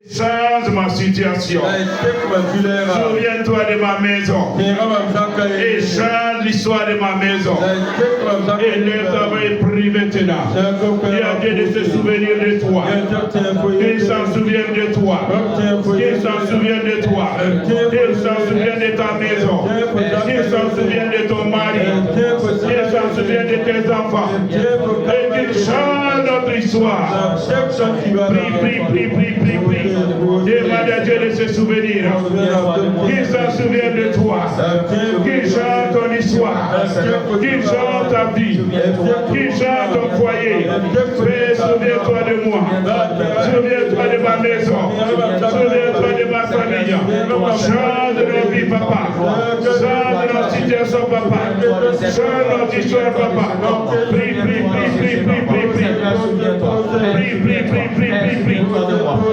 Change ma situation. Souviens-toi de ma maison. Et change l'histoire de ma maison. Et lève-toi et prie maintenant. Dis à Dieu de se souvenir de toi. Qu'il s'en souvienne de toi. Qu'il s'en souvienne de toi. Qu'il s'en souvienne de ta maison. Qu'il s'en souvienne de ton mari. Qu'il s'en souvienne de tes enfants. Et qu'il change notre histoire. Prie. Demande à Dieu de se souvenir. Qu'il s'en souvienne de toi. Qu'il change ton histoire. Qu'il change ta vie. Qu'il change ton foyer. Père, souviens-toi de moi. Souviens-toi de ma maison. Souviens-toi de ma famille. Change nos vies, papa. Change notre situation, papa. Change notre histoire, papa. Prie.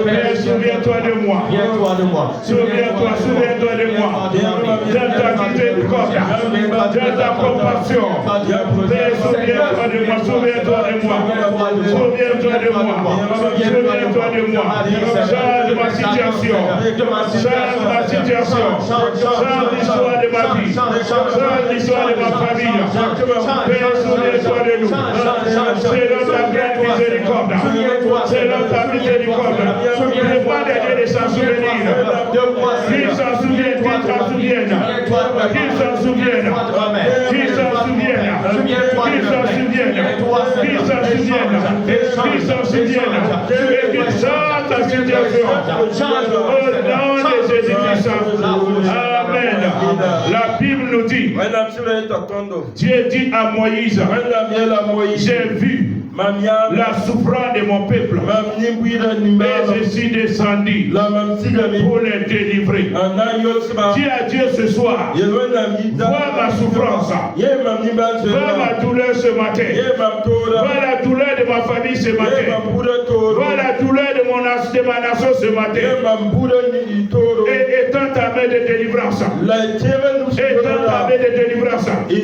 Père, souviens-toi de moi. Souviens-toi de moi. De ta miséricorde. De ta compassion. Père, souviens-toi de moi. Souviens-toi de moi. Change ma situation. Change l'histoire de ma vie. Change l'histoire de ma famille. Père, souviens-toi de nous. C'est dans ta grande miséricorde. C'est dans ta miséricorde. Demande à Dieu de s'en souvenir. Qu'il s'en souvienne. Et qu'il change ta situation. Au nom de Jésus-Christ. Amen. La Bible nous dit, Dieu dit à Moïse, j'ai vu la souffrance de mon peuple, et je suis descendu pour les délivrer. Dis à Dieu ce soir, vois ma souffrance, vois ma douleur ce matin, vois la douleur de ma famille ce matin, vois la douleur de ma nation ce matin, et étends ta main de délivrance, et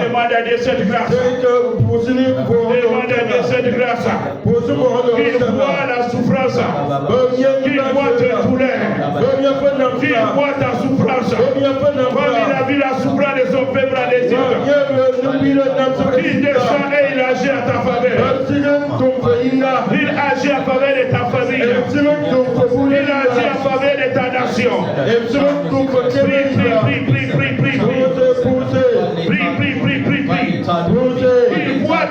demande à Dieu cette grâce. Demande à Dieu cette grâce. Qu'il voit la souffrance. Qu'il voit tes douleurs. Qu'il voit ta souffrance. Comme il a vu la souffrance de son peuple en Égypte. Il descend et il agit à ta faveur. Il agit en faveur de ta famille. Il agit en faveur de ta nation. Prie. Il voit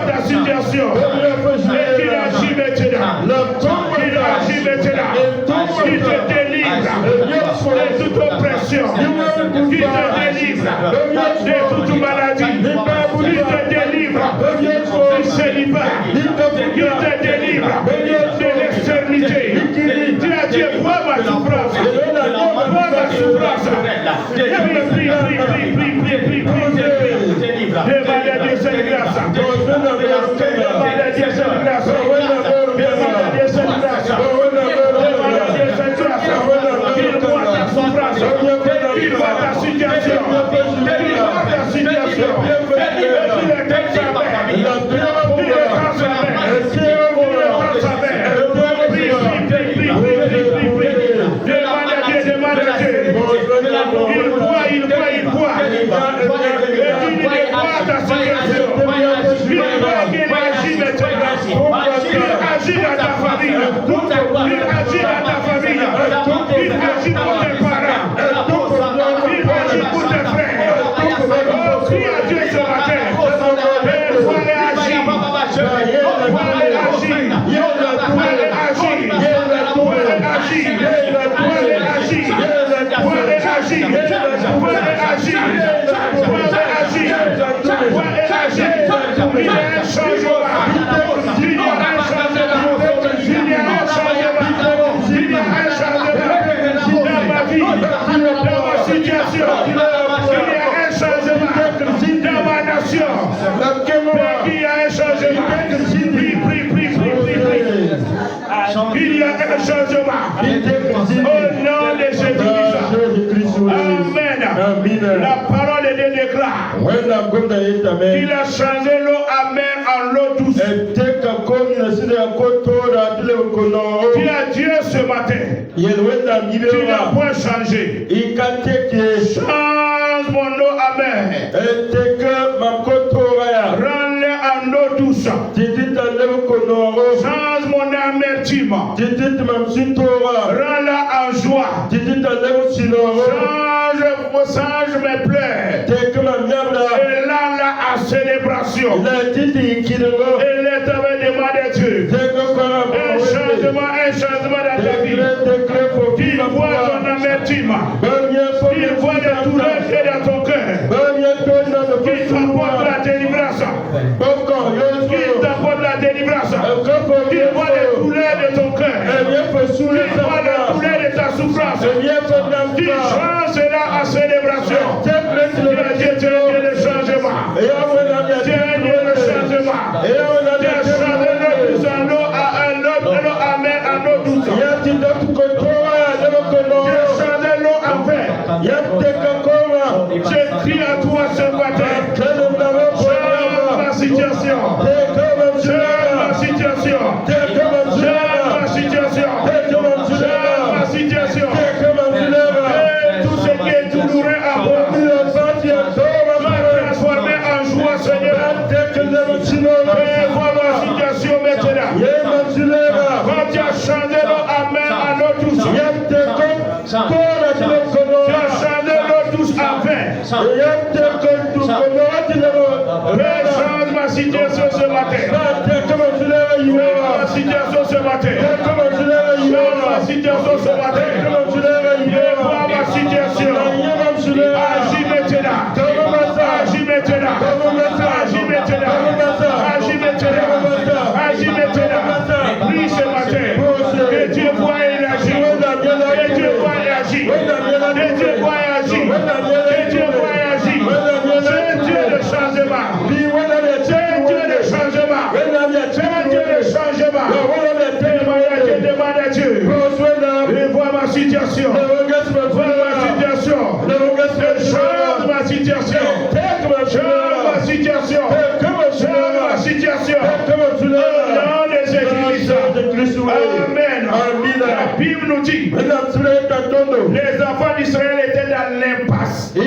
ta situation. Et qu'il agit maintenant. Qu'il te délivre de toute oppression. Qu'il te délivre de toute maladie. Qu'il te délivre du célibat. Qu'il te délivre de l'externité. Dis à Dieu, vois ma souffrance. Prie. Demande à Dieu cette grâce. Qu'il voit ta souffrance. Qu'il voit ta situation. Il y a un changement. Au nom de Jésus-Christ. Amen. La parole de Dieu déclare qu'il a changé l'eau amère en l'eau Dis à Dieu ce matin. Tu n'as point changé. Change mon eau amère. Rends-le en eau douce. Change mon amertume. Rends-la en joie. Change mes pleurs. Et rends-la en célébration. Et laisse avec demande Dieu. Un changement dans ta vie. Il voit ton amertume. Il voit les douleurs qui sont dans ton cœur. Qui t'apporte la délivrance. Qui t'apporte la délivrance. Qui voit les douleurs de ton cœur. Qui voit les douleurs de ta souffrance. Qui change cela en célébration. Dieu, Dieu, le changement. Dieu, le changement. Dieu, changement à un autre, l'eau amère à l'eau douce. Dieu, change l'eau en vin. Je crie à toi ce matin. Change ma situation. Change ma situation. Change ma situation. Change ma situation. Et tout ce qui est douloureux à moi. Transformer en joie, Seigneur. Et vois ma situation maintenant. Quand tu as changé l'eau amère à l'eau douce. Tu as changé l'eau douce à vin. Change ma situation ce matin. Ma situation ce matin. Ma situation ce matin. Vois ma situation. Agis maintenant. Agis maintenant. Agis maintenant. Agis maintenant. Agis maintenant. Prie ce matin. Que Dieu voit et agit. Que Dieu voit et agit. Que Dieu voit et agit. Que Dieu voit et agit. C'est Dieu le changement. C'est Dieu le changement. C'est Dieu le changement. Je demande à Dieu. Et vois ma situation. Vois ma situation. Change ma situation. Change ma situation. Change ma situation. Au nom de Jésus-Christ. Amen. La Bible nous dit les enfants d'Israël étaient dans l'impasse. La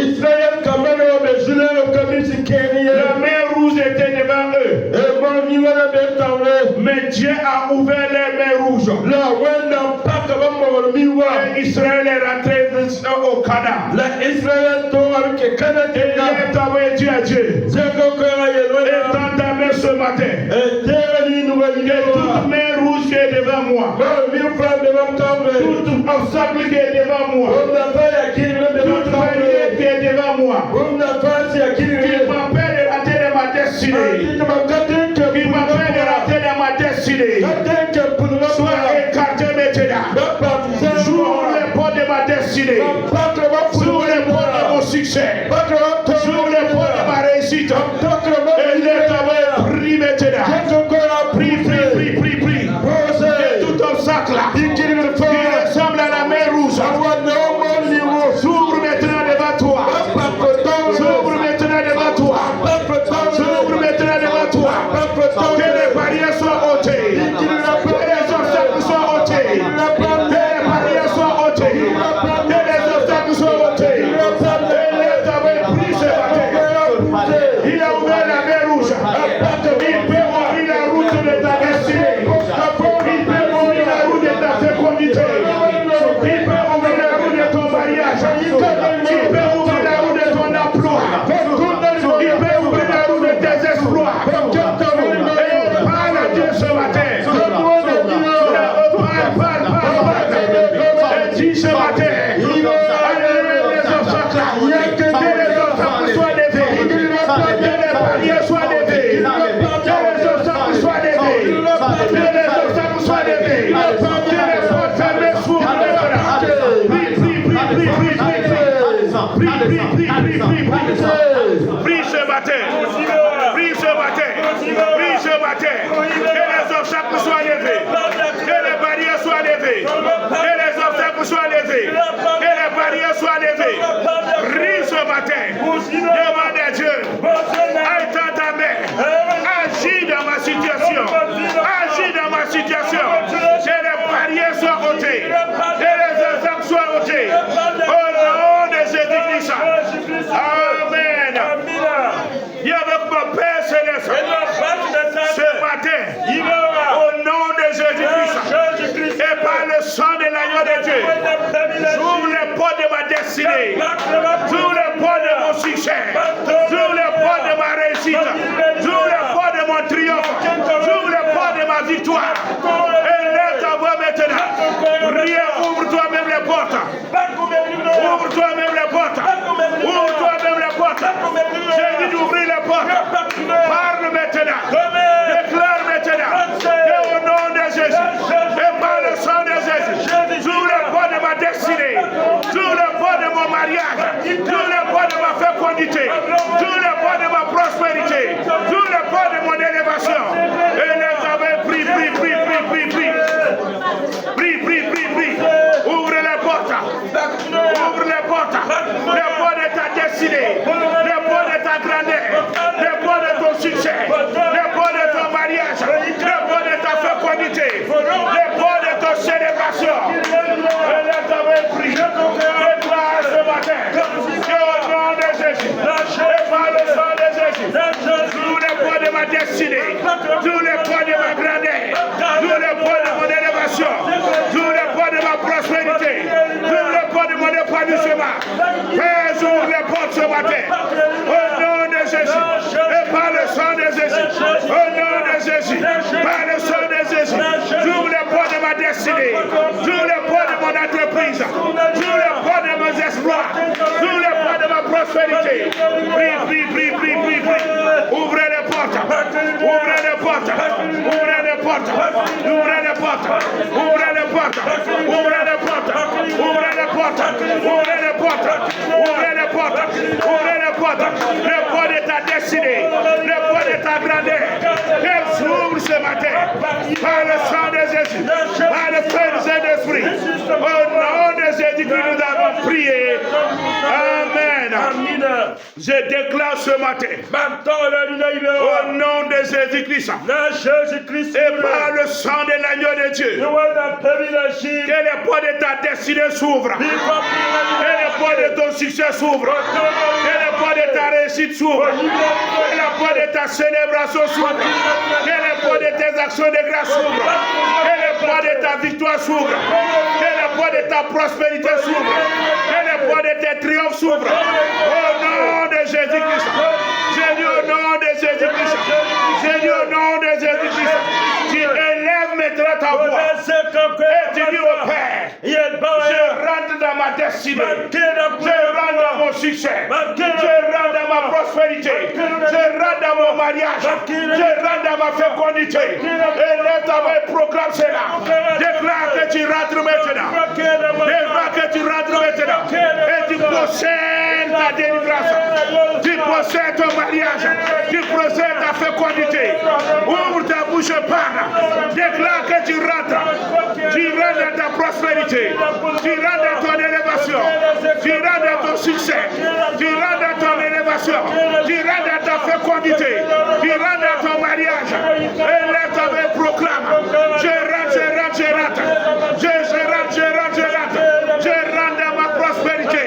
mer rouge était devant eux. Mais Dieu a ouvert les mers rouges. Et Israël est rentré au Canaan. Et il est envoyé Dieu à Dieu. Et dans ta main ce matin. Que toute mer rouge qui est devant moi. Tout obstacle qui est devant moi. Toute barrière qui est devant moi. Qui m'empêche de rater de ma destinée. Qui m'empêche de rater de ma destinée. Sois écarté maintenant. J'ouvre les portes de ma destinée. J'ouvre les portes de mon succès. J'ouvre les portes de ma réussite. Et les travailleurs prie maintenant. Prie. Et tout obstacle qui ressemble à la mer rouge. S'ouvre maintenant devant toi. S'ouvre maintenant devant toi. S'ouvre maintenant devant toi. Que les barrières soient ôtées. Que les obstacles soient ôtés. Que les barrières soient ôtées. Que les obstacles soient ôtés. Et les travailleurs prient ce matin. Il a ouvert la mer rouge. Il peut ouvrir la route de ta destinée. Il peut ouvrir la route de ta fécondité. Il peut ouvrir la route de ton mariage. Il peut ouvrir la route de ton emploi. Il peut ouvrir la route de tes exploits. Et parle à Dieu ce matin. Parle. Et dis ce matin. Les obstacles soient levés. Que les barrières soient levées. Que les obstacles soient levés. Que les obstacles soient levés. Que les portes fermées s'ouvrent. Prie ce matin. Prie ce matin. Prie ce matin. Que les obstacles soient levés. Que les barrières soient levées. Que les obstacles soient levés. Que les barrières soient levées. Prie ce matin. Demande à Dieu. Étends ta main. Agis dans ma situation. Agis dans ma J'ouvre les portes de ma destinée. J'ouvre les portes de mon succès. J'ouvre les portes de ma réussite. J'ouvre les portes de mon triomphe. J'ouvre les portes de ma victoire. Et lève ta voix maintenant. Rien, ouvre toi-même les portes. Ouvre toi-même les portes. Ouvre toi-même les portes. J'ai dit d'ouvrir les portes. Parle maintenant. Déclare maintenant. Et au nom de Jésus. Et par le sang de Jésus. J'ouvre les portes de ma destinée. J'ouvre les portes de mon mariage. J'ouvre les portes de ma fécondité. J'ouvre les portes de ma prospérité. J'ouvre les portes de mon élévation. Et les avais pris. Ouvre les portes. Ouvre les portes. Les portes de ta destinée. Les portes de ta grandeur. Les portes de ton succès. Les portes de ton mariage. Les portes de ta fécondité. Les portes de ta célébration. Et les avais pris. Déclare ce matin. Que au nom de Jésus. Et par le sang de Jésus. Tous les portes de ma destinée. Tous les portes de ma grandeur. Tous les portes de mon élévation. Tous les portes de ma prospérité. Tous les portes de mon épanouissement. Père, j'ouvre les portes ce matin. Au nom de Jésus. Et par le sang de Jésus. Au nom de Jésus. Par le sang de Jésus. J'ouvre les portes de ma destinée. J'ouvre les portes de mon entreprise. J'ouvre les portes de mes espoirs. J'ouvre les portes de ma prospérité. Prie. Ouvrez les portes. Ouvrez les portes. Ouvrez les portes. Ouvrez les portes. Ouvrez les portes. Ouvrez les portes. Ouvrez les portes. Ouvrez les portes. Ouvrez les portes. Ouvrez les portes. Les portes de ta destinée. Les portes de ta grandeur. Qu'elles s'ouvrent ce matin. Par le sang de Jésus. Par le feu du Saint-Esprit. Au nom de Jésus que nous avons prié. Amen. Je déclare ce matin. Au nom de Jésus-Christ. Et par le sang de l'agneau de Dieu. Que les portes de ta destinée s'ouvrent. Que les portes de ton succès s'ouvrent. Que les portes de ta réussite s'ouvrent. Que les portes de ta célébration s'ouvrent. Que les portes de tes actions de grâce s'ouvrent. Que les portes de ta victoire s'ouvrent. Que les portes de ta prospérité s'ouvrent. Que les portes de tes triomphes s'ouvrent. Au nom de Jésus-Christ. J'ai dit au nom de Jésus-Christ. J'ai dit au nom de Jésus-Christ. Tu élèves maintenant ta voix. Et tu dis au Père, je rentre dans ma destinée. Je rentre dans mon succès. Je rentre dans ma prospérité. Je rentre dans mon mariage. Je rentre dans ma fécondité. Et lève ta main et proclame cela. Déclare que tu rentres maintenant. Déclare que tu rentres maintenant. Et tu possèdes ta délivrance. Tu possèdes ton mariage. Tu possèdes ta fécondité. Ouvre ta bouche et parle. Déclare que tu rentres. Tu rentres dans ta prospérité. Tu rentres dans ton élévation. Tu rentres dans ton succès. Tu rentres dans ton élévation. Tu rentres dans ta fécondité. Tu rentres dans ton mariage. Et lève ta main et proclame. Je rentre. Je rentre dans ma prospérité.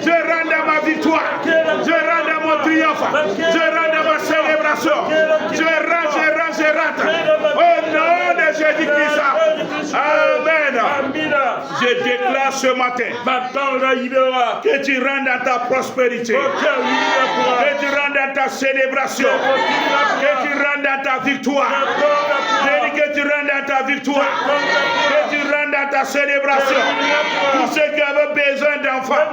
Je rentre dans ma victoire. Je rentre dans mon triomphe. Je rentre dans ma célébration. Je rentre. Au nom de Jésus-Christ. Amen. Je déclare ce matin que tu rentres dans ta prospérité. Que tu rentres dans ta célébration. Que tu rentres dans ta victoire. Je dis que tu rentres dans ta victoire. Que tu rentres dans ta célébration. Tous ceux qui avaient besoin d'enfants,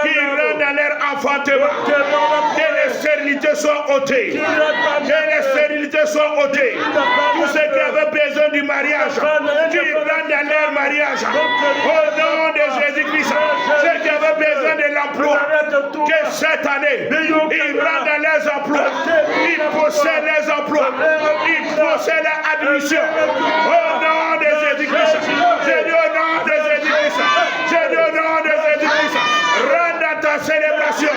qui rentrent dans leur enfantement. Que les stérilités soient ôtées. Que les stérilités soient ôtées. Tous ceux qui avaient besoin du mariage, qui rentrent dans leur mariage. Au nom de Jésus-Christ. Ceux qui avaient besoin de l'emploi, que cette année, ils rentrent dans leurs emplois. Ils possèdent les emplois. Ils possèdent l'admission. Au nom de Jésus-Christ. J'ai dit au nom de Jésus-Christ. J'ai dit au nom de Jésus-Christ. Rentre dans ta célébration.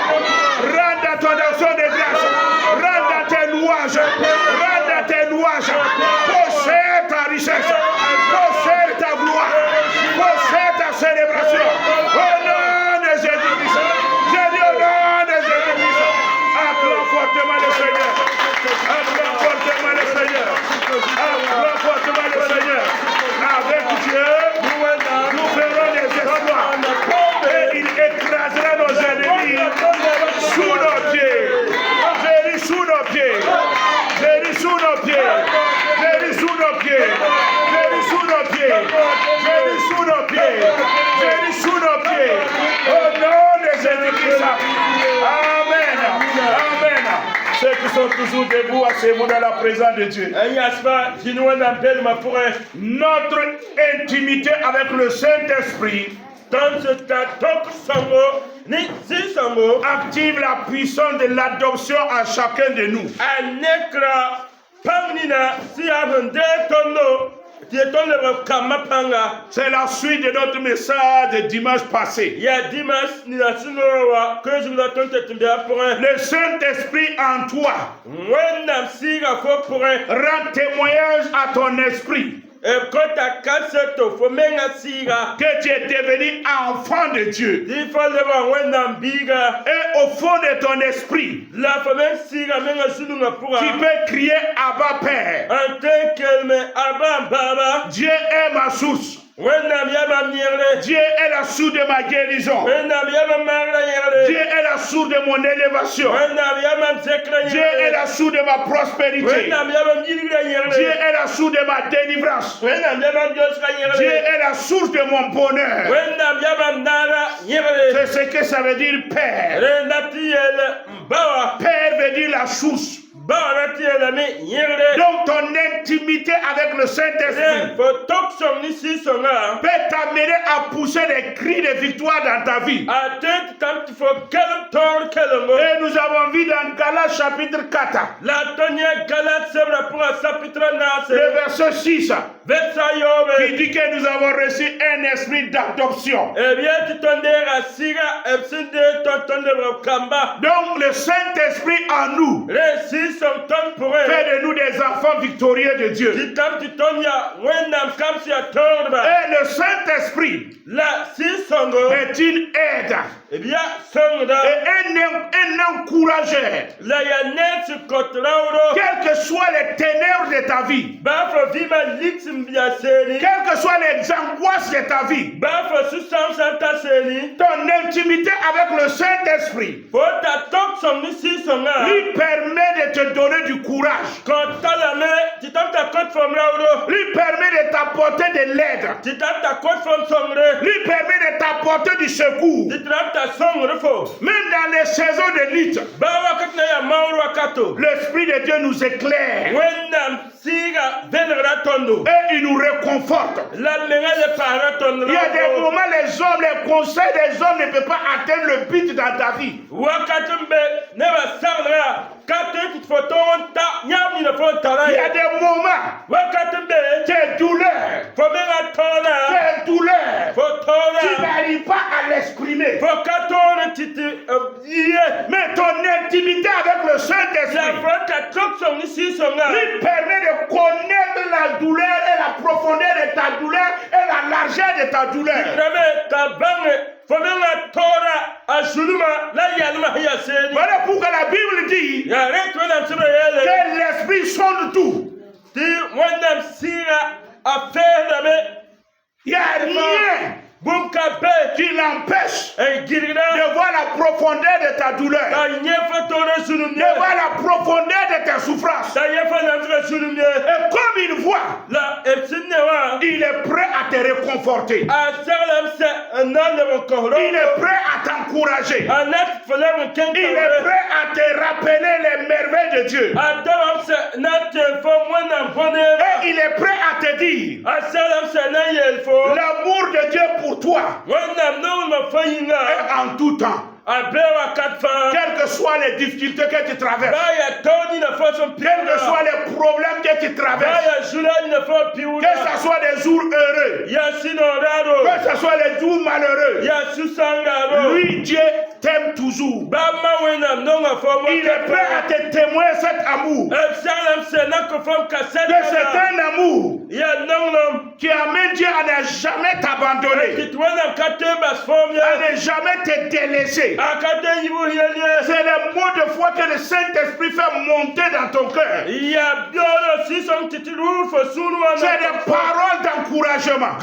Rentre dans ton action de grâce. Rentre dans tes louanges. Rentre dans tes louanges. Possède ta richesse. Possède ta gloire. Possède ta célébration. Au nom de Jésus-Christ. J'ai dit au nom de Jésus-Christ. Acclame fortement le Seigneur. Acclame fortement le Seigneur. Acclame fortement le Seigneur. Avec Dieu, nous ferons des Jésus sous nos pieds. Jésus sous nos pieds. Jésus sous nos pieds. Au nom de Jésus-Christ. Amen. Amen. Ceux qui sont toujours debout, asseyez-vous dans la présence de Dieu. Notre intimité avec le Saint-Esprit active la puissance de l'adoption à chacun de nous. C'est la suite de notre message de dimanche passé. Le Saint-Esprit en toi rend témoignage à ton esprit que tu es devenu enfant de Dieu. Et au fond de ton esprit, tu peux crier Abba Père. Dieu est ma source. Dieu est la source de ma guérison. Dieu est la source de mon élévation. Dieu est la source de ma prospérité. Dieu est la source de ma délivrance. Dieu est la source de mon bonheur. C'est ce que ça veut dire Père. Père veut dire la source. Donc ton intimité avec le Saint-Esprit peut t'amener à pousser des cris de victoire dans ta vie. Et nous avons vu dans Galates chapitre 4, le verset 6, qui dit que nous avons reçu un esprit d'adoption. Donc le Saint-Esprit en nous fait de nous des enfants victorieux de Dieu. Et le Saint-Esprit est une aide et un encourageur. Quelles que soient les ténèbres de ta vie, quelles que soient les angoisses de ta vie, ton intimité avec le Saint-Esprit lui permet de te donner du courage, lui permet de t'apporter de l'aide, lui permet de t'apporter du secours. Même dans les saisons de lutte, l'Esprit de Dieu nous éclaire et il nous réconforte. Il y a des moments, les conseils des hommes ne peuvent pas atteindre le but dans ta vie. Il y a des moments, tes douleurs, tu n'arrives pas à l'exprimer. Mais ton intimité avec le Saint-Esprit lui permet de connaître la douleur et la profondeur de ta douleur et la largeur de ta douleur. Voilà pourquoi la Bible dit que l'Esprit sonde tout. Il n'y a rien qui l'empêche de voir la profondeur de ta douleur, de voir la profondeur de tes souffrances. Et comme il voit, il est prêt à te réconforter. Il est prêt à t'encourager. Il est prêt à te rappeler les merveilles de Dieu. Et il est prêt à te dire l'amour de Dieu pour toi et en tout temps. Quelles que soient les difficultés que tu traverses, quels que soient les problèmes que tu traverses, que ce soit des jours heureux, que ce soit les jours malheureux, lui, Dieu t'aime toujours. Il est prêt à te témoigner cet amour. Que c'est un amour qui amène Dieu à ne jamais t'abandonner, à ne jamais te délaisser. C'est le mot de foi que le Saint-Esprit fait monter dans ton cœur. C'est des paroles d'encouragement.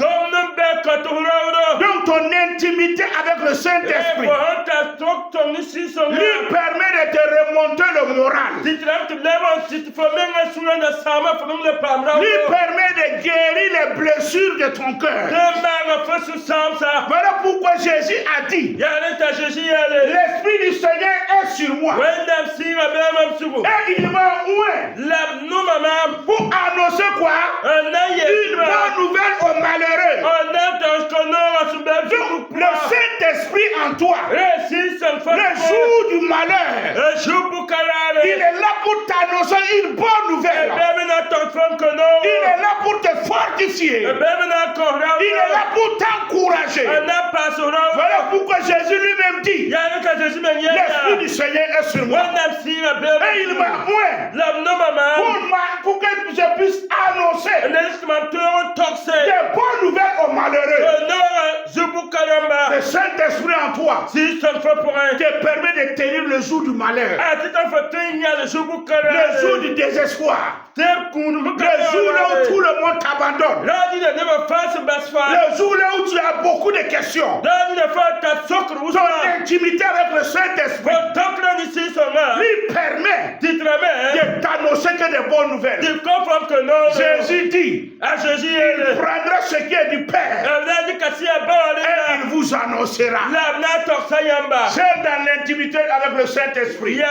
Donc ton intimité avec le Saint-Esprit lui permet de te remonter le moral. Lui permet de guérir les blessures de ton cœur. Voilà pourquoi Jésus a dit, l'Esprit du Seigneur est sur moi. Et il m'a oint pour annoncer quoi? Une bonne nouvelle aux malheureux. Donc, le Saint-Esprit en toi, le jour du malheur, il est là pour t'annoncer une bonne nouvelle. Il est là pour te fortifier. Il est là pour t'encourager. Voilà pourquoi Jésus lui-même dit, l'Esprit du Seigneur est sur moi. Et il m'a oint pour que je puisse annoncer des bonnes nouvelles aux malheureux. Le Saint-Esprit en toi te permet de tenir le jour du malheur, le jour du désespoir, le jour là où tout le monde t'abandonne, le jour là où tu as beaucoup de questions. Ton intimité avec le Saint-Esprit lui permet de t'annoncer que des bonnes nouvelles. Jésus dit, il prendra ce qui est du Père et il vous annoncera. C'est dans l'intimité avec le Saint-Esprit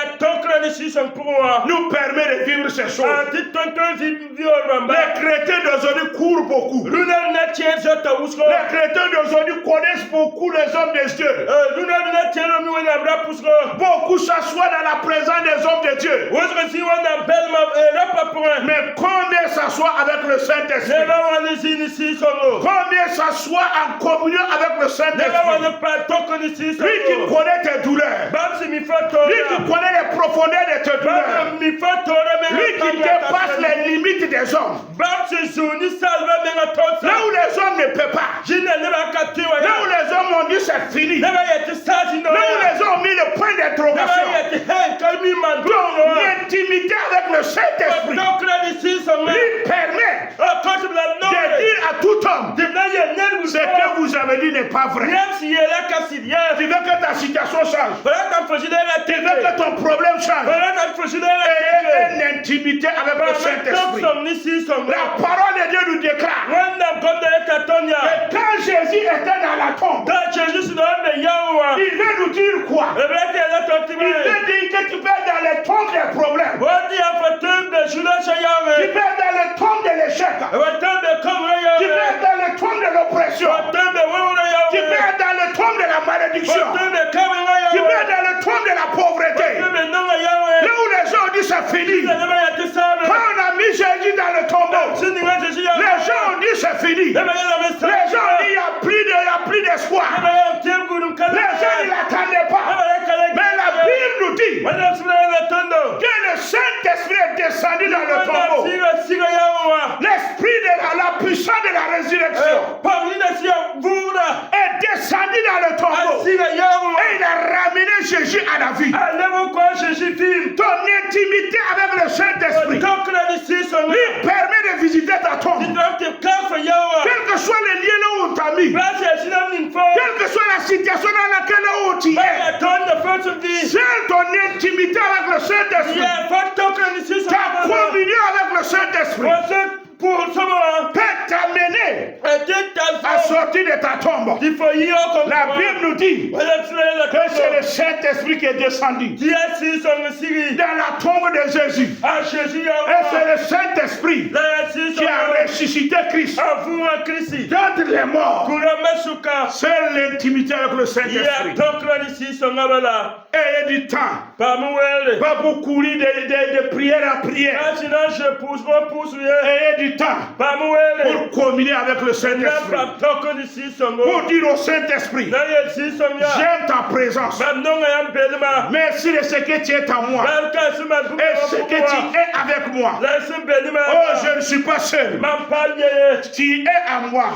nous permet de vivre ces choses. Les chrétiens d'aujourd'hui courent beaucoup. Les chrétiens d'aujourd'hui connaissent beaucoup les hommes de Dieu. Beaucoup s'assoient dans la présence des hommes de Dieu. Mais combien s'assoient avec le Saint-Esprit? Combien s'assoient en communion avec le Saint-Esprit? Lui qui connaît tes douleurs, lui qui connaît les profondeurs de tes douleurs, lui qui dépasse les limites des hommes. Là où les hommes ne peuvent pas, là où les hommes ont dit c'est fini, là où les hommes ont mis le point d'interrogation, l'intimité avec le Saint-Esprit lui permet de dire à tout homme, ce que vous avez dit n'est pas vrai. Tu veux que ta situation change, tu veux que ton problème change, et une intimité avec le Saint-Esprit. La parole de Dieu nous déclare que quand Jésus était dans la tombe, il veut nous dire quoi? Il veut dire que tu peux être dans les tombes des problèmes, tu peux être dans les tombes de l'échec, tu peux être dans les tombes de l'oppression, tu peux être dans les tombes de la malédiction, tu peux être dans les tombes de la pauvreté. Là où les gens disent c'est fini, quand on a mis Jésus dans le tombeau, les gens ont dit c'est fini. Les gens ont dit il n'y a plus d'espoir. Les gens ne l'attendaient pas. Mais la Bible nous dit que le Saint-Esprit est descendu dans le tombeau. L'Esprit de la puissance de la résurrection est descendu dans le tombeau. Et il a ramené Jésus à la vie. Ton intimité avec le Saint-Esprit lui permet de visiter ta tombe. Quel que soit le lieu là où on t'a mis, quelle que soit la situation dans laquelle tu es, seule ton intimité avec le Saint-Esprit, ta communion avec le Saint-Esprit peut t'amener à sortir de ta tombe. La Bible nous dit que c'est le Saint-Esprit qui est descendu dans la tombe de Jésus. Et c'est le Saint-Esprit qui a ressuscité Christ d'entre les morts. C'est l'intimité avec le Saint-Esprit. Ayez du temps, pas pour courir de prière en prière. Ayez du temps pour communier avec le Saint-Esprit, pour dire au Saint-Esprit, j'aime ta présence, merci de ce que tu es en moi et ce que tu es avec moi. Oh, je ne suis pas seul, tu es à moi,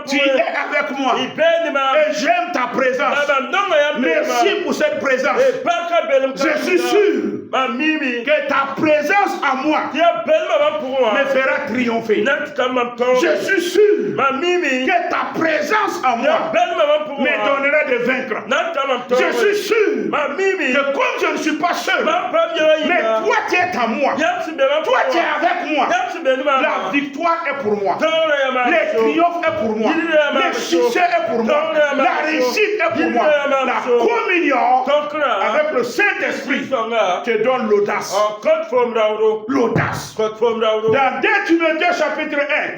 tu es avec moi et j'aime ta présence. Merci pour cette présence. Je suis sûr que ta présence en moi me fera triompher. Je suis sûr que ta présence en moi me donnera de vaincre. Je suis sûr que comme je ne suis pas seul, mais toi tu es à moi, toi tu es avec moi, La victoire est pour moi. Les triomphes est pour moi. Le succès est pour moi. La réussite est pour moi. La communion avec le Saint-Esprit te donne l'audace. L'audace. Dans 2 Timothée chapitre 1,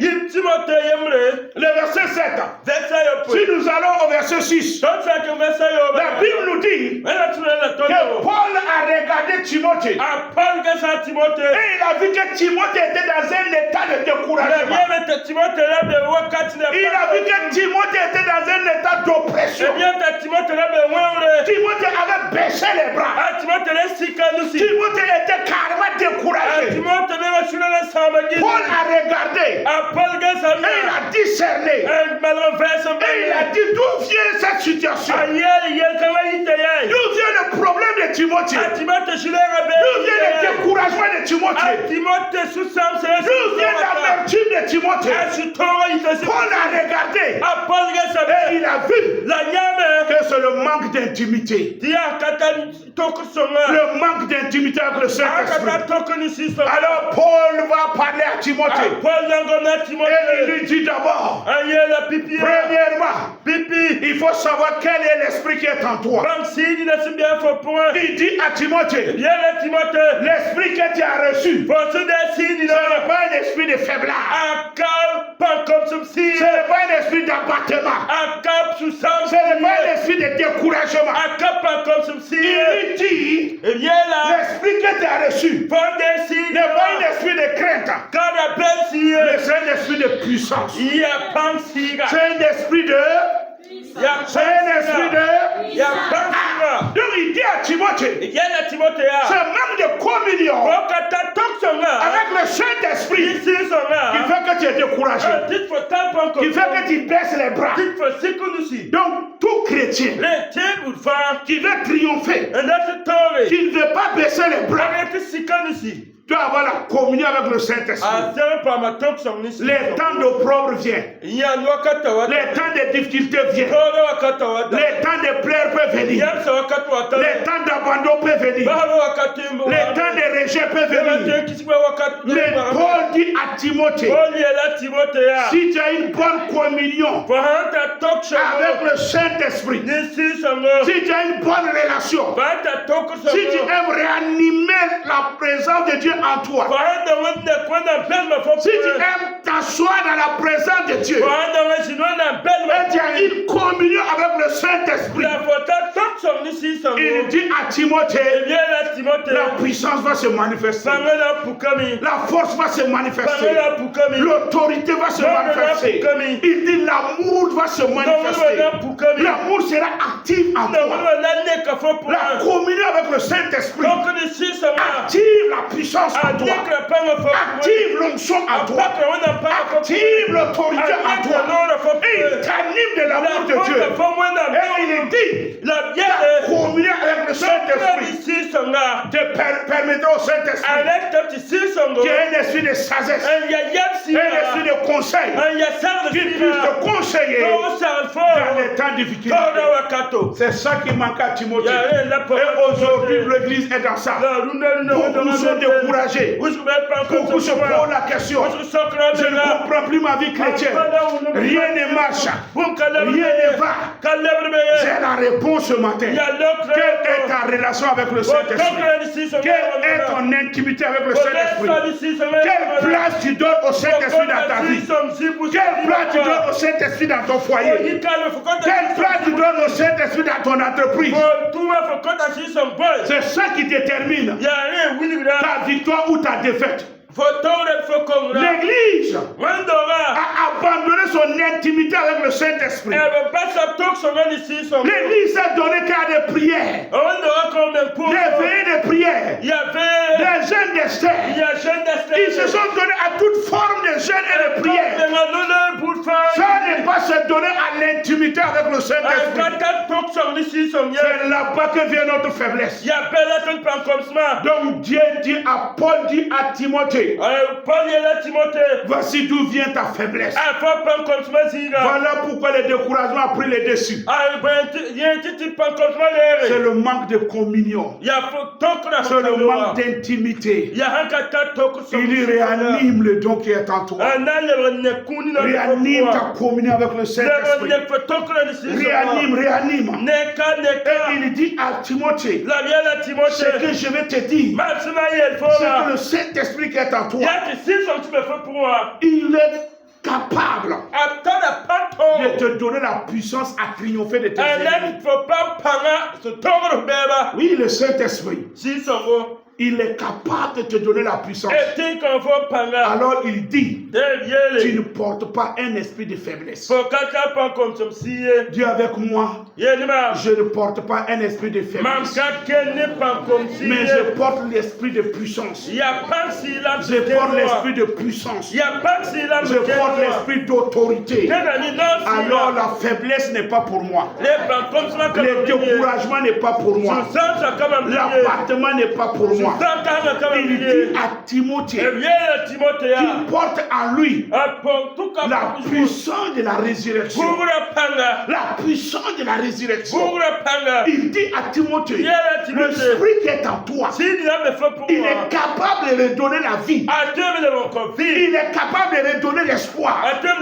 le verset 7. Si nous allons au verset 6, la Bible nous dit que Paul a regardé Timothée. Et il a vu que Timothée était dans un état de découragement. Il a vu que Timothée était dans un état d'oppression. Timothée avait baissé les bras. Timothée était carrément découragé. Paul a regardé. Et il a discerné. Et il a dit d'où vient cette situation. D'où vient le problème de Timothée. D'où vient le découragement de Timothée. D'où vient l'amertume de Timothée. Paul a regardé. Et il a vu que c'est le manque d'intimité. Le manque d'intimité avec le Saint-Esprit. Alors Paul va parler à Timothée. Et il lui dit d'abord, premièrement, il faut savoir quel est l'esprit qui est en toi. Il dit à Timothée, l'esprit que tu as reçu, ce n'est pas un esprit de faiblesse. Ce n'est pas un esprit d'abattement. Ce n'est pas un esprit de découragement. Il lui dit, l'esprit que tu as reçu n'est pas un esprit de crainte, mais c'est un esprit de puissance. C'est un esprit de... Donc il dit à Timothée, ce manque de communion avec le Saint-Esprit qui fait que tu es découragé, qui fait que tu baisses les bras. Donc tout chrétien qui veut triompher, qui ne veut pas baisser les bras, doit avoir la communion avec le Saint-Esprit. Les temps d'opprobre viennent. Les temps de difficultés viennent. Les temps de pleurs peuvent venir. Les temps d'abandon peuvent venir. Les temps de rejet peuvent venir. Mais Paul dit à Timothée, si tu as une bonne communion avec le Saint-Esprit, si tu as une bonne relation, si tu aimes réanimer la présence de Dieu en toi, si tu aimes t'asseoir dans la présence de Dieu, et tu as une communion avec le Saint-Esprit, il dit à Timothée, la puissance va se manifester, la force va se manifester, l'autorité va se manifester. Il dit l'amour va se manifester, l'amour sera actif en toi. La communion avec le Saint-Esprit active la puissance en toi, active l'onction en toi, active l'autorité en toi, et il t'anime de l'amour de Dieu. Et il dit, la communion avec le Saint-Esprit te permettra au Saint-Esprit qui est un esprit de sagesse, un esprit de conseil, qui puisse te conseiller dans les temps difficiles. C'est ça qui manque à Timothée. Et aujourd'hui, l'Église est dans ça. Beaucoup sont découragés. Beaucoup se posent la question, je ne comprends plus ma vie chrétienne. Rien ne marche. Rien ne va. C'est la réponse ce matin. Quelle est ta relation avec le Saint-Esprit? Quelle est ton intimité avec le Saint-Esprit? Quelle place tu donnes au Saint-Esprit dans ta vie? Quelle place tu donnes au Saint-Esprit dans ton foyer? Quelle place tu donnes au Saint-Esprit dans ton entreprise? C'est ça qui détermine ta victoire ou ta défaite. L'Église a abandonné son intimité avec le Saint-Esprit. L'Église a donné qu'à des prières, des veillées de prières, des jeûnes d'Esther. Ils se sont donnés à toute forme de jeûnes et de prières. Ça n'est pas ce se donner à l'intimité avec le Saint-Esprit. C'est là-bas que vient notre faiblesse. Donc Dieu dit à Paul, dit à Timothée, voici d'où vient ta faiblesse. Voilà pourquoi le découragement a pris le dessus. C'est le manque de communion. C'est le manque d'intimité. Il réanime le don qui est en toi. Réanime ta communion avec le Saint-Esprit. Réanime. Et il dit à Timothée, ce que je vais te dire, c'est que le Saint-Esprit qui est en toi, il est capable de te donner la puissance à triompher de tes ennemis. Oui, le Saint-Esprit, il est capable de te donner la puissance. Alors il dit, tu ne portes pas un esprit de faiblesse. Dis avec moi, je ne porte pas un esprit de faiblesse, mais je porte l'esprit de puissance. Je porte l'esprit de puissance. Je porte l'esprit d'autorité. Alors la faiblesse n'est pas pour moi. Le découragement n'est pas pour moi. L'abattement n'est pas pour moi. Il dit à Timothée qu'il porte en lui la puissance de la résurrection. La puissance de la résurrection. Il dit à Timothée, l'esprit qui est en toi, il est capable de redonner la vie. Il est capable de redonner l'espoir. Donc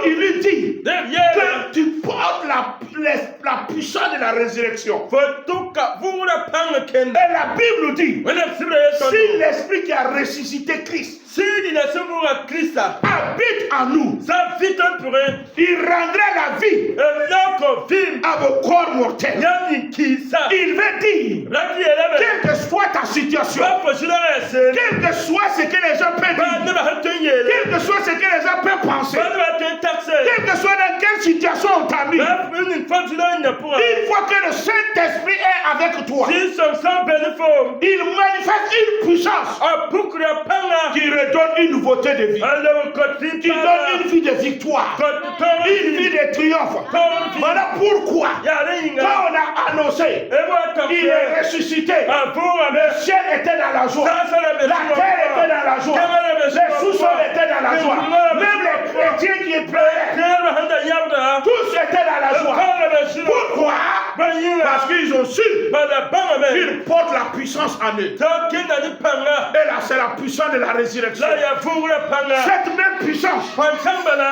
il lui dit que tu portes la puissance de la résurrection. Et la Bible dit, si l'esprit qui a ressuscité Christ habite en nous, il rendra la vie à vos corps mortels. Il veut dire, quelle que soit ta situation, quel que soit ce que les gens peuvent dire, quel que soit ce que les gens peuvent penser, quel que soit dans quelle situation on t'a mis, une fois que le Saint-Esprit est avec toi, il manifeste une puissance qui redonne une nouveauté de vie, qui donne une vie de victoire, une vie de triomphe. Voilà pourquoi, quand on a annoncé, il est ressuscité, le ciel était dans la joie, la terre était dans la joie, les sous-sols étaient dans la joie, même les chrétiens qui pleuraient, tous étaient dans la joie. Pourquoi? Parce qu'ils ont su qu'ils portent la puissance en eux. Et là, c'est la puissance de la résurrection. Cette même puissance,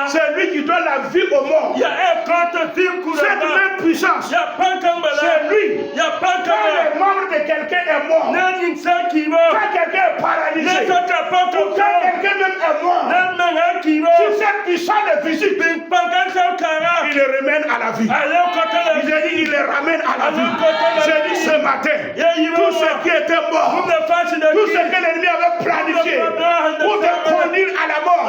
c'est lui qui donne la vie au mort. Cette même puissance, c'est lui. Quand le membre de quelqu'un est mort, quand quelqu'un est paralysé, ou quand quelqu'un même est mort, si cette puissance le visite, il le ramène à la vie. Il le ramène à la vie. J'ai dit ce matin, tout ce qui était mort, tout ce que l'ennemi avait planifié pour te conduire à la mort,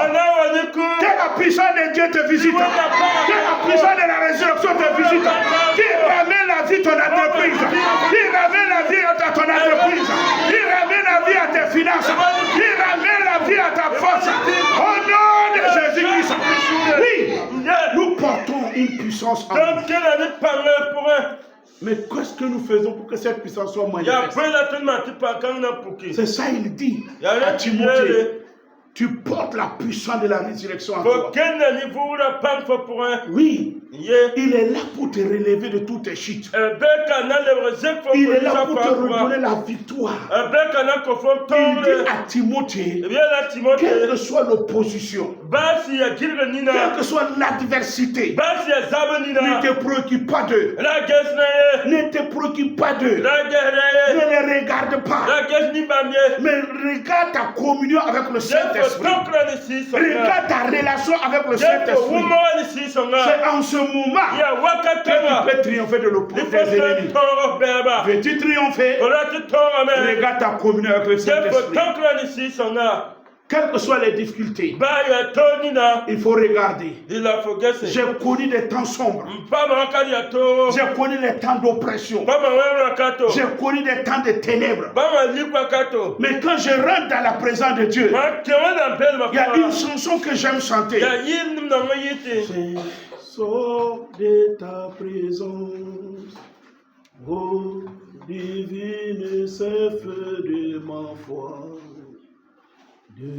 que la puissance de Dieu te visite, que la puissance de la résurrection te visite, qui ramène la vie à ton entreprise, qui ramène la vie à ton entreprise, qui ramène la vie à tes finances, qui ramène la vie à ta force. Au nom de Jésus-Christ. Oui, nous portons une puissance en nous. Mais qu'est-ce que nous faisons pour que cette puissance soit manifeste? C'est ça, il dit à Timothée. Tu portes la puissance de la résurrection en toi. Oui, il est là pour te relever de toutes tes chutes. Il est là pour te redonner la victoire. Il dit à Timothée, quelle que soit l'opposition, quelle que soit l'adversité, ne te préoccupe pas d'eux. Ne te préoccupe pas d'eux. Ne les regarde pas. Mais regarde ta communion avec le Saint-Esprit. Regarde ta relation avec le Saint-Esprit. C'est en ce moment que tu peux triompher de l'opposition des ennemis. Veux-tu triompher? Regarde ta communion avec le Saint-Esprit. Quelles que soient les difficultés, il faut regarder. J'ai connu des temps sombres. J'ai connu des temps d'oppression. J'ai connu des temps de ténèbres. Mais quand je rentre dans la présence de Dieu, il y a une chanson que j'aime chanter. sors de ta présence, ô divine chef de ma foi, de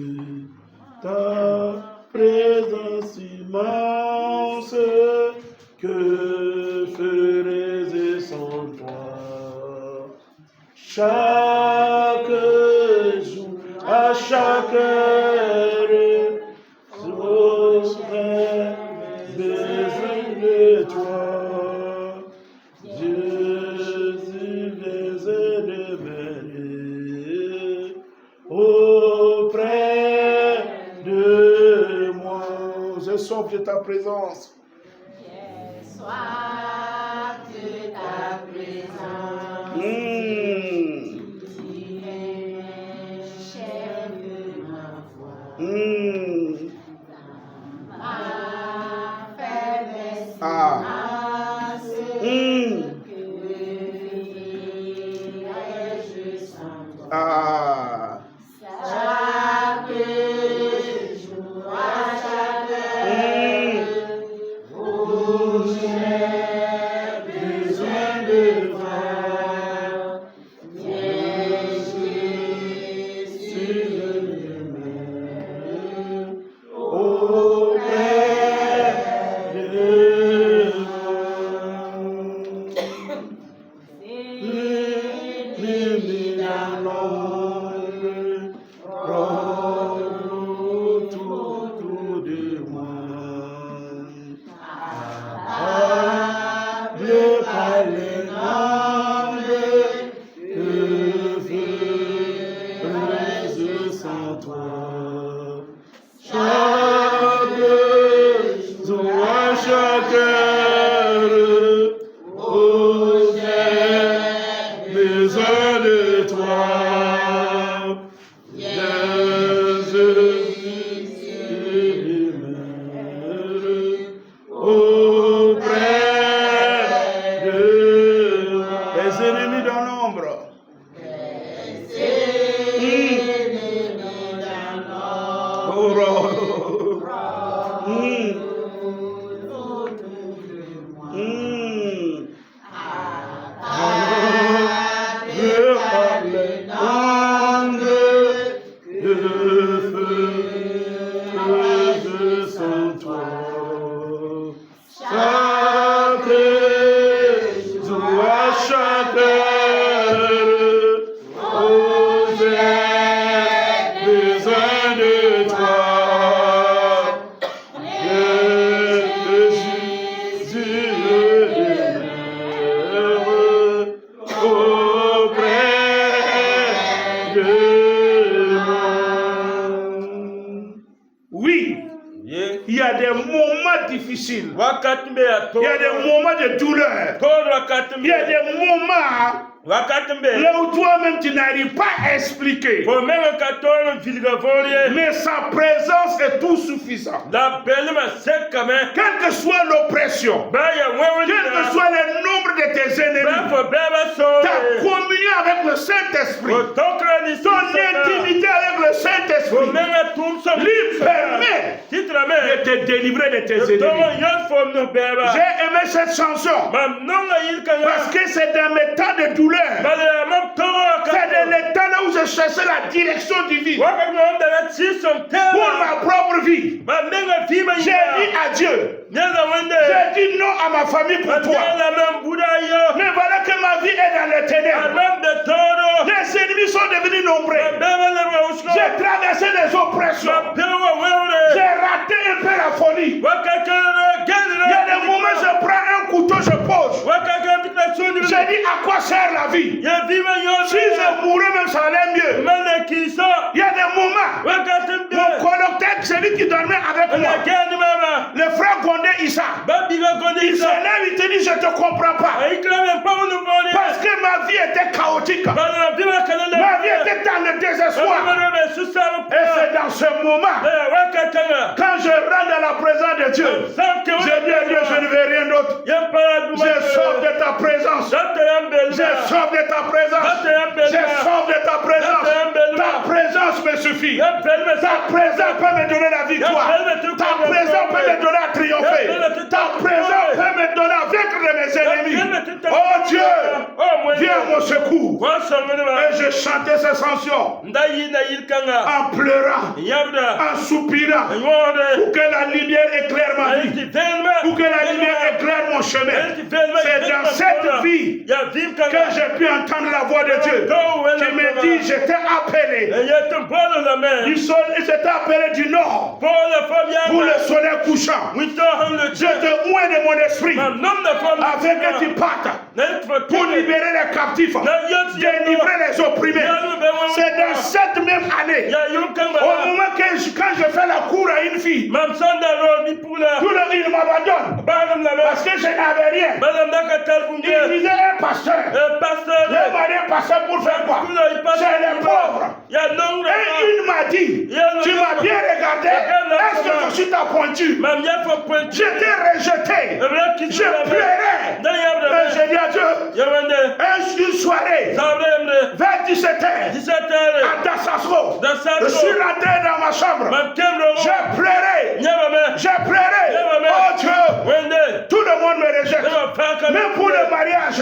ta présence immense, que ferais-je sans toi? Chaque jour, à chaque heure, j'aurai besoin de toi. Jésus, les demeurer auprès de moi. Je soif de ta présence. J'ai soif de ta présence. Tu es chef de ma foi. Ma faiblesse que je sens toi. Chaque jour, à chaque heure, où j'ai besoin de toi, viens Jésus, je demeure auprès de autour de moi. Parle par les langues, que ferais-je sans toi? Chaque jour, à chaque heure, oh, j'ai besoin de toi. Les ennemis dans l'ombre. Sans toi, chaque jour, à chaque heure, oh, j'ai besoin de toi. Jésus, demeure auprès de moi. Oui. Il y a des moments difficiles. Il y a des moments de douleur. Il y a des moments là où toi-même tu n'arrives pas à expliquer. Mais sa présence est tout suffisante. Quelle que soit l'oppression, quel que soit le nombre de tes ennemis, ta communion avec le Saint-Esprit, ton intimité avec le Saint-Esprit, lui permet de te délivrer de tes ennemis. J'ai aimé cette chanson parce que c'est dans mes temps de douleur. C'est dans les temps où je cherchais la direction divine pour ma propre vie. J'ai dit adieu. J'ai dit non à ma famille pour toi. Mais voilà que ma vie est dans les ténèbres. Les ennemis sont devenus nombreux. J'ai traversé les oppressions. J'ai raté un peu la folie. Il y a des moments où je prends un couteau, je pose. J'ai dit à quoi sert la vie? Si je mourais même ça allait mieux. Il y a des moments, mon collecteur, celui qui dormait avec moi, le frère Gondé Issa, il se lève, il te dit je ne te comprends pas. Parce que ma vie était chaotique. Ma vie était dans le désespoir. Et c'est dans ce moment, quand je rentre dans la présence de Dieu, je dis à Dieu, je ne veux rien d'autre. Je sors de ta présence. Je sors de ta présence. Je sors de ta présence. Ta présence me suffit. Ta présence peut me donner la victoire. Ta présence peut me donner à triompher. Ta présence viens à mon secours. Et je chantais ces chansons en pleurant, en soupirant, pour que la lumière éclaire ma vie, pour que la lumière éclaire mon chemin. C'est dans cette vie que j'ai pu entendre la voix de Dieu qui me dit, je t'ai appelé. Il s'était appelé du nord pour le soleil couchant. Je te oins de mon esprit afin que tu partes pour libérer les captifs, délivrer les opprimés. C'est dans cette même année, au moment quand je fais la cour à une fille, tout le il m'abandonne parce que je n'avais rien. Il disait un pasteur. Le mari pasteur pour faire quoi? C'est les pauvres. Et il m'a dit, tu m'as bien regardé, est-ce que je suis ta pointure? J'étais rejeté, je pleurais. Et j'ai dit à Dieu, une soirée, vers 17h, à Dassasro, je suis rentré dans ma chambre, j'ai pleuré, oh Dieu, tout le monde me rejette, même pour le mariage,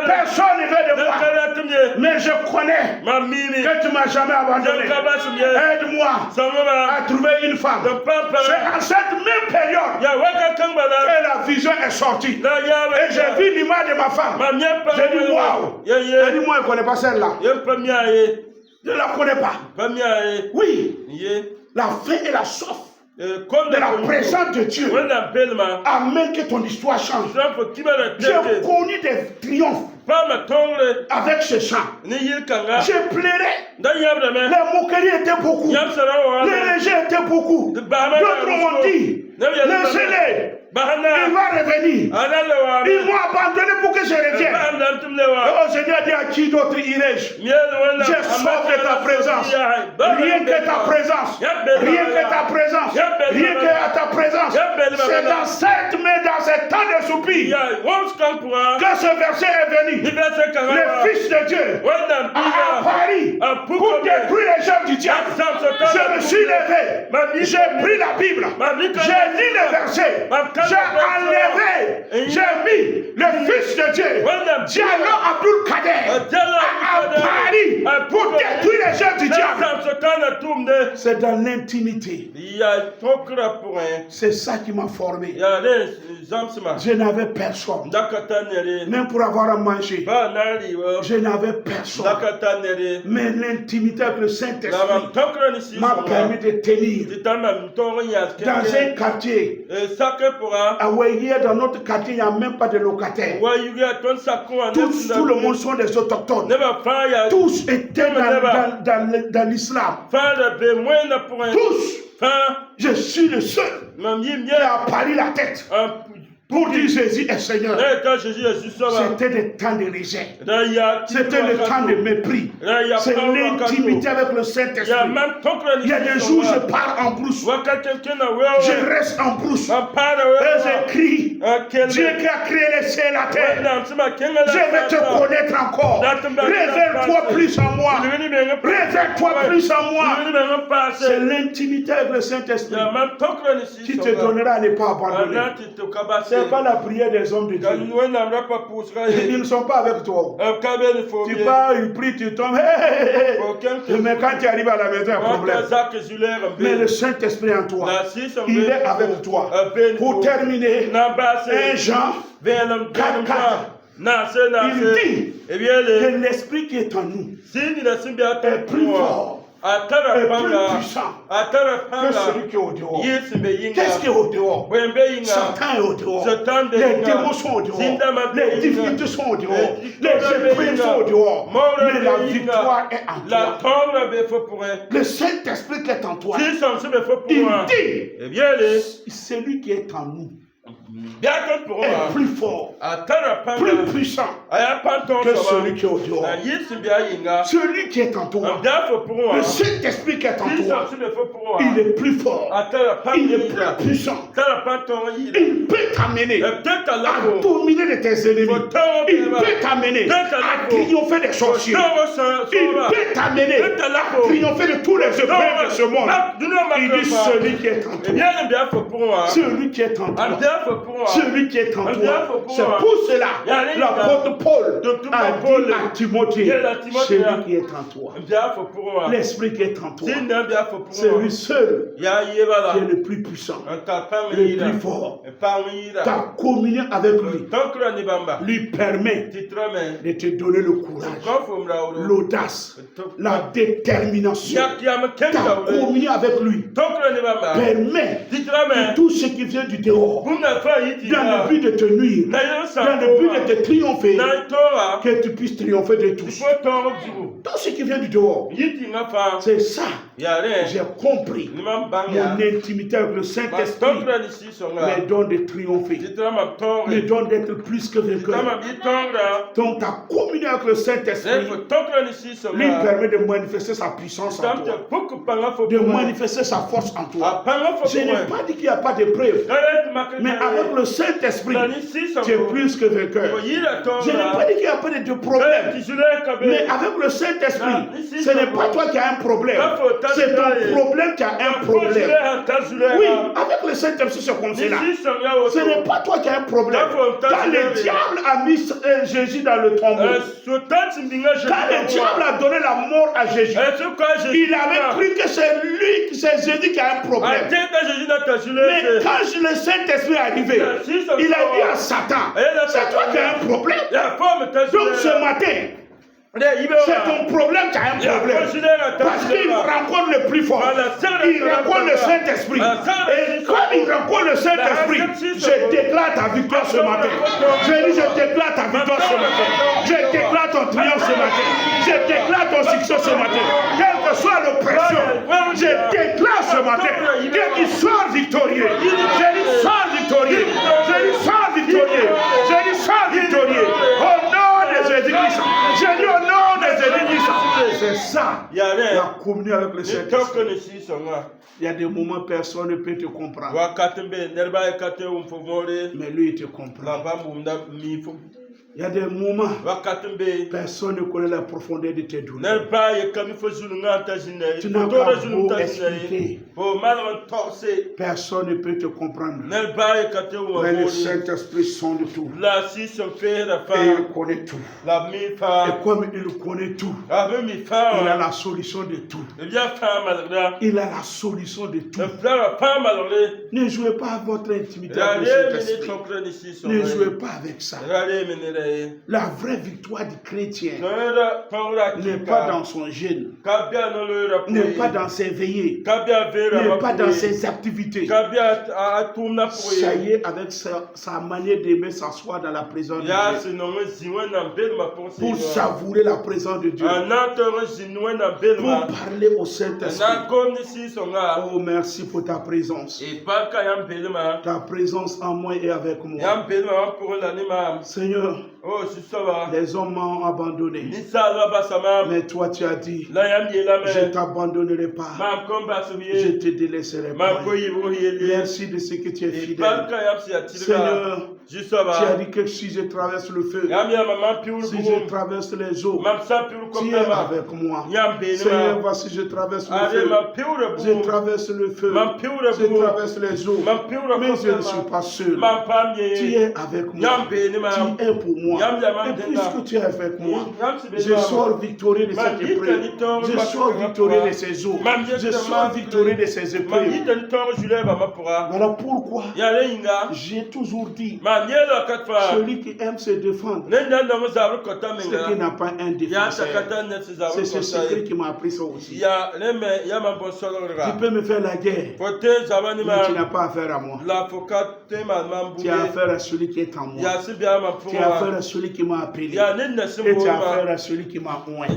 personne ne veut de moi, mais je connais que tu m'as jamais abandonné. Aide-moi à trouver une femme. C'est en cette même période que la vision est sortie. Et j'ai vu l'image de ma femme. J'ai dit waouh. J'ai dit moi je ne connais pas celle-là. Je ne la connais pas. Oui. La faim et la soif de la présence de Dieu amène que ton histoire change. J'ai connu des triomphes avec ce chant. J'ai pleuré. Les moqueries étaient beaucoup. Les rejets étaient beaucoup. D'autres m'ont dit, laissez-les. Il va revenir. Ils m'ont abandonné pour que je revienne. Oh Seigneur, dis à qui d'autre irai-je? J'ai soif de ta présence. Rien que ta présence. Rien que ta présence. Rien que ta présence. C'est dans cette main, dans ce temps de soupir, que ce verset est venu. Le Fils de Dieu a apparu pour détruire les œuvres du diable. Je me suis levé. J'ai pris la Bible. J'ai lu le verset. J'ai enlevé, j'ai mis le Fils de Dieu, Diallo Abdul Kader, a apparu pour détruire les œuvres du diable. C'est dans l'intimité. C'est ça qui m'a formé. Je n'avais personne. Même pour avoir à manger, je n'avais personne. Mais l'intimité avec le Saint-Esprit m'a permis de tenir. Dans un quartier, dans notre quartier, il n'y a même pas de locataires. Tout le monde sont des autochtones. Tous étaient dans l'islam. Tous. Je suis le seul qui a pari la tête pour dire Jésus est Seigneur. C'était des temps de rejet. C'était le temps de mépris. C'est l'intimité avec le Saint-Esprit. Il y a des jours où je pars en brousse. Je reste en brousse. Et j'écris, Dieu qui a créé les cieux et la terre. Je vais te connaître encore. Révèle-toi plus en moi. Révèle-toi plus en moi. C'est l'intimité avec le Saint-Esprit qui te donnera à ne pas abandonner. C'est pas la prière des hommes de Dieu. Ils ne sont pas avec toi. Tu pars, ils prient, tu tombes. Mais quand tu arrives à la maison, il y a un problème. Mais le Saint-Esprit en toi, il est avec toi. Pour terminer, 1 Jean 4, il dit que l'Esprit qui est en nous est plus fort est plus puissant que celui qui est au dehors. Qu'est-ce qui est au dehors? Satan est au dehors. Les démons sont au dehors. Les difficultés sont au dehors. Les épreuves sont au dehors. Mais la victoire est en toi. Le Saint-Esprit qui est en toi, il dit, celui qui est en nous est plus fort, plus puissant que celui qui est au dehors. Celui qui est en toi, le Saint-Esprit qui est en toi, il est plus fort, il est plus puissant. Il peut t'amener à dominer de tes ennemis. Il peut t'amener à triompher des sorciers. Il peut t'amener à triompher de tous les épreuves de ce monde. Il dit celui qui est en toi, celui qui est en toi, celui qui est en toi. C'est pour cela l'apôtre Paul a dit à Timothée, celui qui est en toi, l'esprit qui est en toi, c'est lui seul qui est le plus puissant, le plus fort. Ta communion avec lui lui permet de te donner le courage, l'audace, la détermination. Ta communion avec lui permet que tout ce qui vient du dehors, dans le but de te nuire, dans le but de te triompher, que tu puisses triompher de tous. Tout ce qui vient du dehors, c'est ça. J'ai compris. Mon intimité avec le Saint-Esprit me donne de triompher, me donne d'être plus que vainqueur. Donc ta communion avec le Saint-Esprit lui permet de manifester sa puissance en toi, de manifester sa force en toi. Je n'ai pas dit qu'il n'y a pas de preuves, mais avec le Saint-Esprit, tu es plus que vainqueur. Je n'ai pas dit qu'il n'y a pas de problème, mais avec le Saint-Esprit, ce n'est pas toi qui as un problème, c'est ton problème qui a un problème. Oui, avec le Saint-Esprit, c'est comme cela. Ce n'est pas toi qui as un problème. Quand le diable a mis Jésus dans le tombeau, quand le diable a donné la mort à Jésus, il avait cru que c'est lui, c'est Jésus qui a un problème. Mais quand le Saint-Esprit est arrivé, il a dit à Satan, c'est toi qui as un problème. Donc ce matin, c'est ton problème qui a un problème. Parce qu'il rencontre le plus fort. Il rencontre le Saint-Esprit. Et quand il rencontre le Saint-Esprit, je déclare ta victoire ce matin. Je dis, je déclare ta victoire ce matin. Je déclare ton triomphe ce matin. Je déclare ton succès ce matin. Quelle que soit l'oppression, je déclare ce matin que tu sors victorieux. Je dis, sors victorieux. Je dis, sors victorieux. Je dis, sors victorieux. Au nom de Jésus-Christ. Je dis, au nom de Jésus-Christ. C'est ça, la communion avec le Saint-Esprit. Il y a des moments où personne ne peut te comprendre. Mais lui, il te comprend. Il y a des moments où personne ne connaît la profondeur de tes douleurs. Tu n'as pas beau expliquer. Personne ne peut te comprendre. Mais le Saint-Esprit sonde tout. Et il connaît tout. Et comme il connaît tout, il a la solution de tout. Il a la solution de tout. Ne jouez pas à votre intimité avec le Saint-Esprit. Ne jouez pas avec ça. La vraie victoire du chrétien n'est pas dans son jeûne, n'est pas dans ses veillées, n'est pas dans ses activités. Ça y est, avec sa manière d'aimer s'asseoir dans la présence de Dieu, pour savourer la présence de Dieu, pour parler au Saint-Esprit. Oh, merci pour ta présence. Ta présence en moi et avec moi. Seigneur, les hommes m'ont abandonné, mais toi tu as dit, je ne t'abandonnerai pas, je ne te délaisserai pas. Merci de ce que tu es fidèle. Seigneur, tu as dit que si je traverse le feu, si je traverse les eaux, tu es avec moi. Seigneur, voici je traverse le feu, je traverse le feu, je traverse les eaux, mais je ne suis pas seul. Tu es avec moi, tu es pour moi. Et puisque tu es avec moi, je sors victorieux de cette épreuve, je sors victorieux de ces eaux, je sors victorieux de ces épreuves. Voilà pourquoi j'ai toujours dit, celui qui aime se défendre, c'est qui n'a pas un défenseur. C'est ce secret qui m'a appris ça aussi. Tu peux me faire la guerre, mais tu n'as pas affaire à moi. Tu as affaire à celui qui est en moi. Tu as affaire à celui qui m'a appelé. Et tu as affaire à celui qui m'a oint.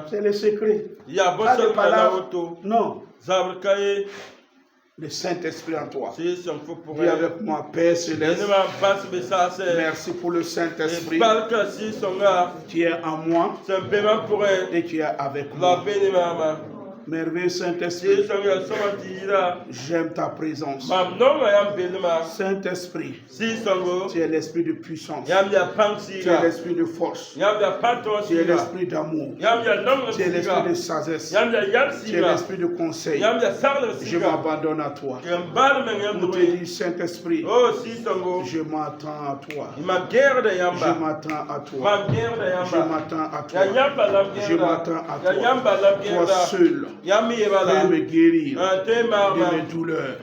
C'est le secret. Non. Le Saint-Esprit en toi. Dis avec moi, Père Céleste. Merci pour le Saint-Esprit qui est en moi et qui est avec moi. Merveilleux Saint-Esprit, j'aime ta présence. Saint-Esprit, tu es l'esprit de puissance, tu es l'esprit de force, tu es l'esprit d'amour, tu es l'esprit de sagesse, tu es l'esprit de conseil. Je m'abandonne à toi. Pour te dire, Saint-Esprit, je m'attends à toi. Je m'attends à toi. Je m'attends à toi. Je m'attends à toi. Toi seul peux me guérir de mes douleurs.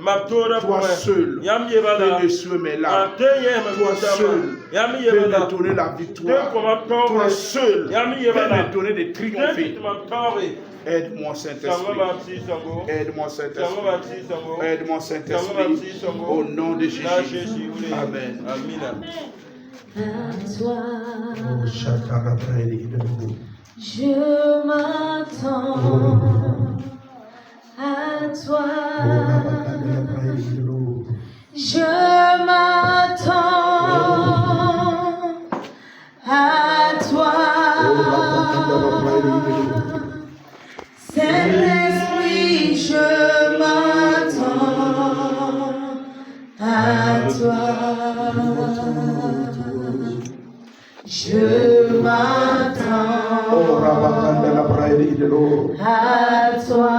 Toi seul peux essuyer mes larmes. Toi seul peux me donner la victoire. Toi seul peux me donner des triomphes. Aide-moi, Saint-Esprit. Aide-moi, Saint-Esprit. Aide-moi, Saint-Esprit. Au nom de Jésus. Amen. À toi, je m'attends. À toi, je m'attends. À toi, Saint-Esprit, je m'attends. À toi, je m'attends. À toi,